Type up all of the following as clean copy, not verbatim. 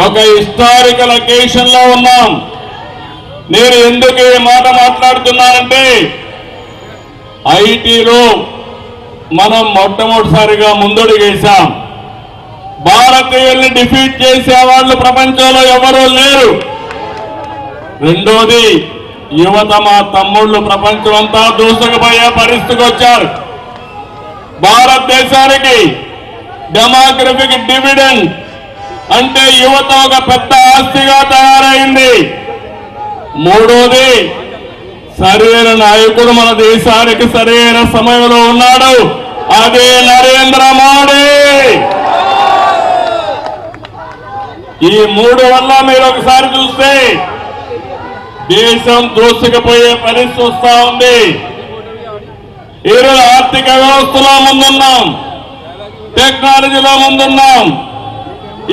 ఒక historical occasion లో ఉన్నాం. నేను ఎందుకు ఈ మాట మాట్లాడుతున్నానంటే ఐటీలో మనం మొట్టమొదటిసారిగా ముందడుగేశాం. భారతీయుల్ని డిఫీట్ చేసే వాళ్ళు ప్రపంచంలో ఎవరూ లేరు. రెండోది, యువత మా తమ్ముళ్ళు ప్రపంచం అంతా దూసుకుపోయే పరిస్థితికి వచ్చారు. భారతదేశానికి డెమోగ్రఫిక్ డివిడెండ్ అంటే యువత ఒక పెద్ద ఆస్తిగా తయారైంది. మూడోది, సరైన నాయకుడు మన దేశానికి సరైన సమయంలో ఉన్నాడు. అదే నరేంద్ర మోడీ. ఈ మూడు వల్ల మీరు ఒకసారి చూస్తే దేశం దూసుకుపోయే పరిస్థితి వస్తా ఉంది. ఈరోజు ఆర్థిక వ్యవస్థలో ముందున్నాం, టెక్నాలజీలో ముందున్నాం.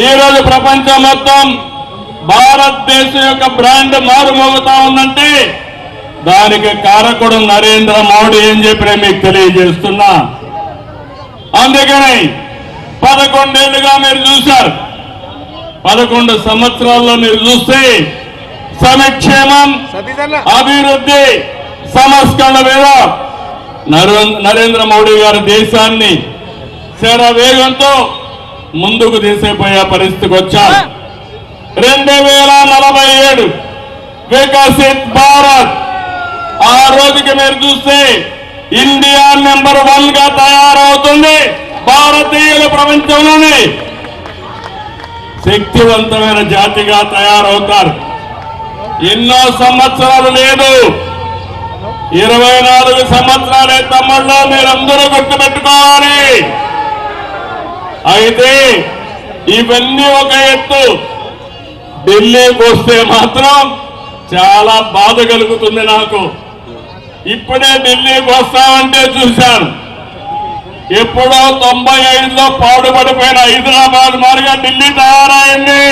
ఈరోజు ప్రపంచం మొత్తం భారతదేశం యొక్క బ్రాండ్ మారుమోగుతా ఉందంటే దానికి కారకుడు నరేంద్ర మోడీ అని చెప్పి మీకు తెలియజేస్తున్నా. అందుకని 11 ఏళ్లుగా మీరు చూశారు. 11 సంవత్సరాల్లో మీరు చూస్తే సంక్షేమం, అభివృద్ధి, సంస్కరణ మీద నరేంద్ర మోడీ గారు దేశాన్ని శరవేగంతో ముందుకు తీసుకుపోయే పరిస్థితికి వచ్చారు. 2047 వికసిత్ భారత్. ఆ రోజుకి మీరు చూస్తే ఇండియా నెంబర్ 1 గా తయారవుతుంది. భారతీయులు ప్రపంచంలోనే శక్తివంతమైన జాతిగా తయారవుతారు. ఎన్నో సంవత్సరాలు లేదు, 24 సంవత్సరాలే తమ్ముళ్ళు, మీరందరూ గుర్తుపెట్టుకోవాలి. అయితే ఇవన్నీ ఒక ఎత్తు, ఢిల్లీకి వస్తే మాత్రం చాలా బాధ కలుగుతుంది నాకు. ఇప్పుడే ఢిల్లీకి వస్తామంటే చూశాను, ఎప్పుడో 95లో పాడుపడిపోయిన హైదరాబాద్ మారిగా ఢిల్లీ తయారైంది.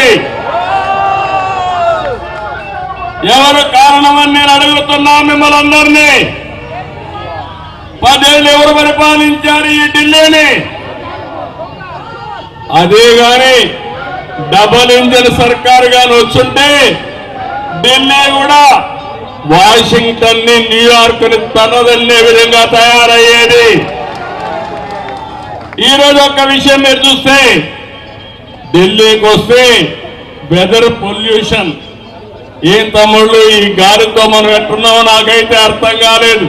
ఎవరు కారణమని నేను అడుగుతున్నా మిమ్మల్ని అందరినీ. 10 ఏళ్ళు ఎవరు పరిపాలించారు ఈ ఢిల్లీని? అదే గాని డబుల్ ఇంజిన్ సర్కారు గాని వచ్చుంటే ఢిల్లీ కూడా వాషింగ్టన్ ని, న్యూయార్క్ ని తనదన్నే విధంగా తయారయ్యేది. ఈరోజు ఒక విషయం మీరు చూస్తే ఢిల్లీకి వస్తే వెదర్ పొల్యూషన్. ఏం తమ్ముళ్ళు, ఈ గాలితో మనం ఎట్టున్నామో నాకైతే అర్థం కాలేదు.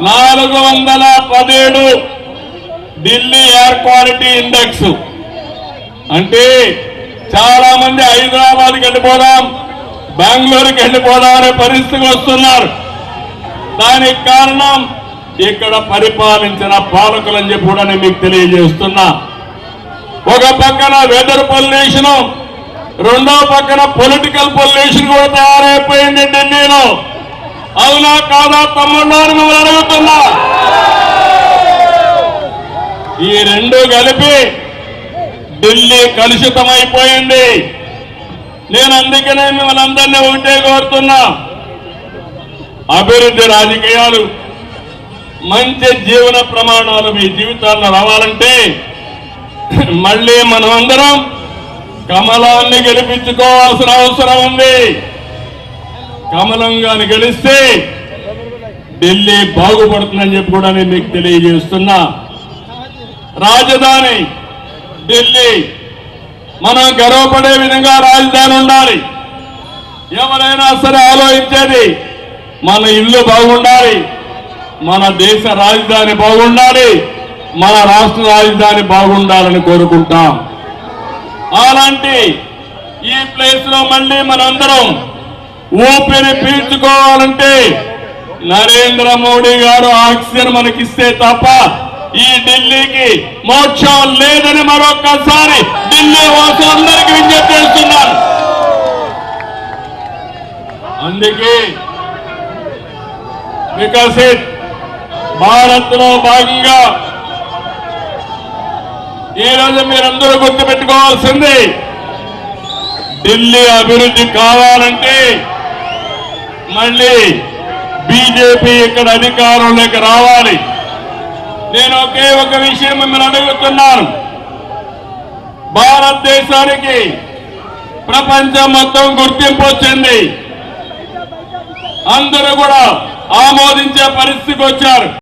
417 ఢిల్లీ ఎయిర్ క్వాలిటీ ఇండెక్స్. అంటే చాలా మంది హైదరాబాద్కి వెళ్ళిపోదాం, బెంగళూరుకి వెళ్ళిపోదాం అనే పరిస్థితికి వస్తున్నారు. దానికి కారణం ఇక్కడ పరిపాలించిన పాలకులని చెప్పి కూడా నేను మీకు తెలియజేస్తున్నా. ఒక పక్కన వెదర్ పొల్యూషన్, రెండో పక్కన పొలిటికల్ పొల్యూషన్ కూడా తయారైపోయింది ఢిల్లీలో. అవునా కాదా తమ్ముళ్ళు అని మిమ్మల్ని అడుగుతున్నా. ఈ రెండు కలిపి ఢిల్లీ కలుషితమైపోయింది. నేను అందుకనే మిమ్మల్ని అందరినీ ఒకటే కోరుతున్నా, అభివృద్ధి రాజకీయాలు, మంచి జీవన ప్రమాణాలు మీ జీవితాల్లో రావాలంటే మళ్ళీ మనమందరం కమలాన్ని గెలిపించుకోవాల్సిన అవసరం ఉంది. కమలంగాని గెలిస్తే ఢిల్లీ బాగుపడుతుందని చెప్పి కూడా నేను మీకు తెలియజేస్తున్నా. రాజధాని ఢిల్లీ, మనం గర్వపడే విధంగా రాజధాని ఉండాలి. ఎవరైనా సరే ఆలోచించేది మన ఇల్లు బాగుండాలి, మన దేశ రాజధాని బాగుండాలి, మన రాష్ట్ర రాజధాని బాగుండాలని కోరుకుంటాం. అలాంటి ఈ ప్లేస్ లో మళ్ళీ మనందరం ఊపిరి పీల్చుకోవాలంటే నరేంద్ర మోడీ గారు ఆక్సిజన్ మనకిస్తే తప్ప ఈ ఢిల్లీకి మోక్షం లేదని మరొక్కసారి ఢిల్లీ వాసులందరికీ విజ్ఞప్తి చేస్తున్నాను. అందుకే వికసిత్ భారత్ లో భాగంగా ఈరోజు మీరందరూ గుర్తుపెట్టుకోవాల్సింది, ఢిల్లీ అభివృద్ధి కావాలంటే మళ్ళీ బీజేపీ ఇక్కడ అధికారంలోకి రావాలి. నేను ఒకే ఒక విషయం మిమ్మల్ని అడుగుతున్నాను. భారతదేశానికి ప్రపంచం మొత్తం గుర్తింపు వచ్చింది. అందరూ కూడా ఆమోదించే పరిస్థితికి వచ్చారు.